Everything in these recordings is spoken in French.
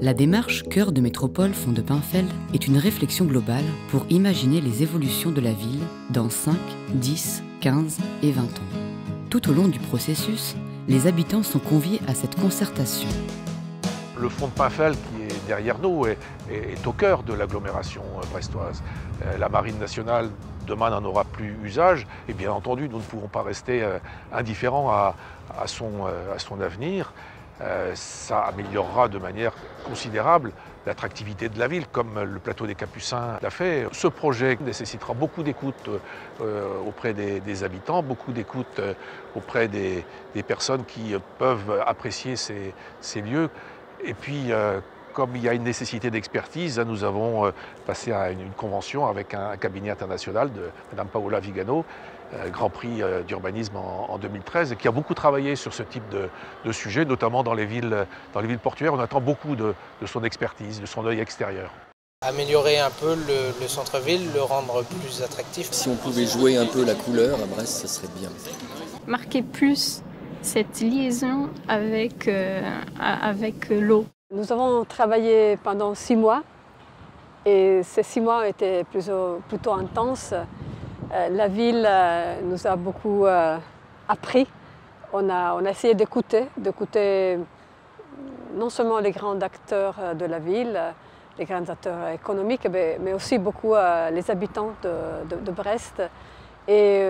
La démarche Cœur de métropole Fonds de Pinfeld est une réflexion globale pour imaginer les évolutions de la ville dans 5, 10, 15 et 20 ans. Tout au long du processus, les habitants sont conviés à cette concertation. Le Fonds de Pinfeld qui est derrière nous est au cœur de l'agglomération brestoise. La Marine nationale demain n'en aura plus usage et bien entendu nous ne pouvons pas rester indifférents à son avenir. Ça améliorera de manière considérable l'attractivité de la ville, comme le plateau des Capucins l'a fait. Ce projet nécessitera beaucoup d'écoute auprès des habitants, beaucoup d'écoute auprès des personnes qui peuvent apprécier ces lieux. Et puis, comme il y a une nécessité d'expertise, nous avons passé à une convention avec un cabinet international de Mme Paola Vigano, Grand Prix d'urbanisme en 2013, et qui a beaucoup travaillé sur ce type de sujet, notamment dans les villes portuaires. On attend beaucoup de son expertise, de son œil extérieur. Améliorer un peu le centre-ville, le rendre plus attractif. Si on pouvait jouer un peu la couleur à Brest, ça serait bien. Marquer plus cette liaison avec l'eau. Nous avons travaillé pendant 6 mois et ces 6 mois étaient plutôt intenses. La ville nous a beaucoup appris. On a essayé d'écouter non seulement les grands acteurs de la ville, les grands acteurs économiques, mais aussi beaucoup les habitants de Brest. Et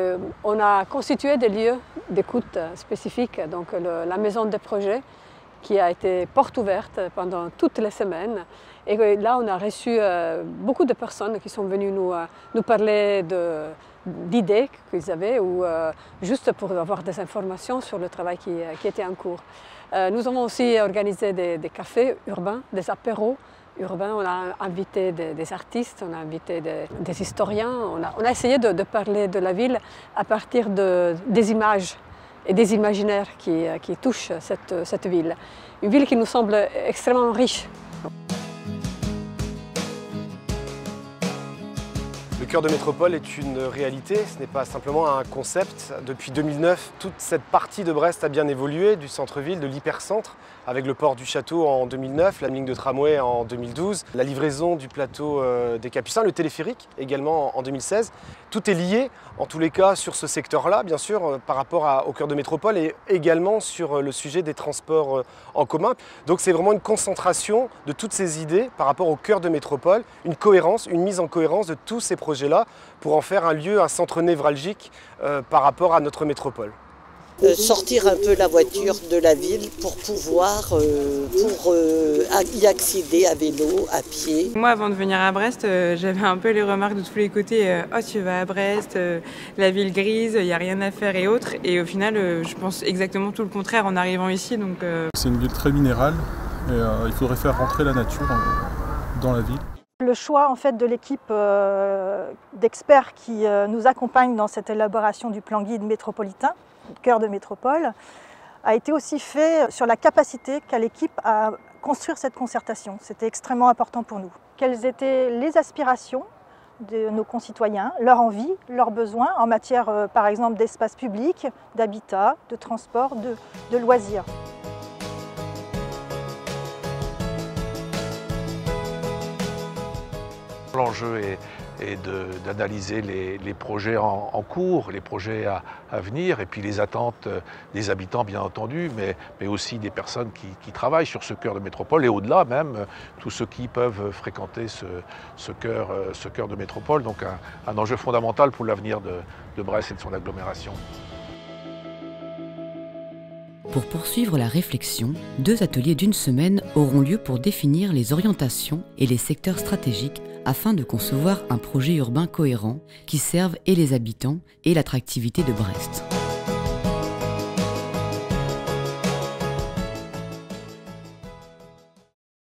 on a constitué des lieux d'écoute spécifiques, donc la maison des projets, qui a été porte ouverte pendant toutes les semaines. Et là, on a reçu beaucoup de personnes qui sont venues nous parler d'idées qu'ils avaient ou juste pour avoir des informations sur le travail qui était en cours. Nous avons aussi organisé des cafés urbains, des apéros urbains. On a invité des artistes, on a invité des historiens. On a essayé de parler de la ville à partir des images et des imaginaires qui touchent cette ville. Une ville qui nous semble extrêmement riche. Le cœur de métropole est une réalité, ce n'est pas simplement un concept. Depuis 2009, toute cette partie de Brest a bien évolué, du centre-ville, de l'hypercentre, avec le port du château en 2009, la ligne de tramway en 2012, la livraison du plateau des Capucins, le téléphérique également en 2016. Tout est lié, en tous les cas, sur ce secteur-là, bien sûr, par rapport au cœur de métropole et également sur le sujet des transports en commun. Donc c'est vraiment une concentration de toutes ces idées par rapport au cœur de métropole, une cohérence, une mise en cohérence de tous ces projets-là pour en faire un lieu, un centre névralgique par rapport à notre métropole. Sortir un peu la voiture de la ville pour pouvoir y accéder à vélo, à pied. Moi, avant de venir à Brest, j'avais un peu les remarques de tous les côtés. Oh, tu vas à Brest, la ville grise, il n'y a rien à faire et autres. Et au final, je pense exactement tout le contraire en arrivant ici. C'est une ville très minérale et il faudrait faire rentrer la nature dans la ville. Le choix en fait, de l'équipe d'experts qui nous accompagne dans cette élaboration du plan guide métropolitain, cœur de métropole, a été aussi fait sur la capacité qu'a l'équipe à construire cette concertation. C'était extrêmement important pour nous. Quelles étaient les aspirations de nos concitoyens, leurs envies, leurs besoins en matière par exemple d'espace public, d'habitat, de transport, de loisirs. L'enjeu est d'analyser les projets en cours, les projets à venir, et puis les attentes des habitants bien entendu, mais aussi des personnes qui travaillent sur ce cœur de métropole, et au-delà même, tous ceux qui peuvent fréquenter ce cœur de métropole. Donc un enjeu fondamental pour l'avenir de Brest et de son agglomération. Pour poursuivre la réflexion, 2 ateliers d'1 semaine auront lieu pour définir les orientations et les secteurs stratégiques afin de concevoir un projet urbain cohérent qui serve et les habitants et l'attractivité de Brest.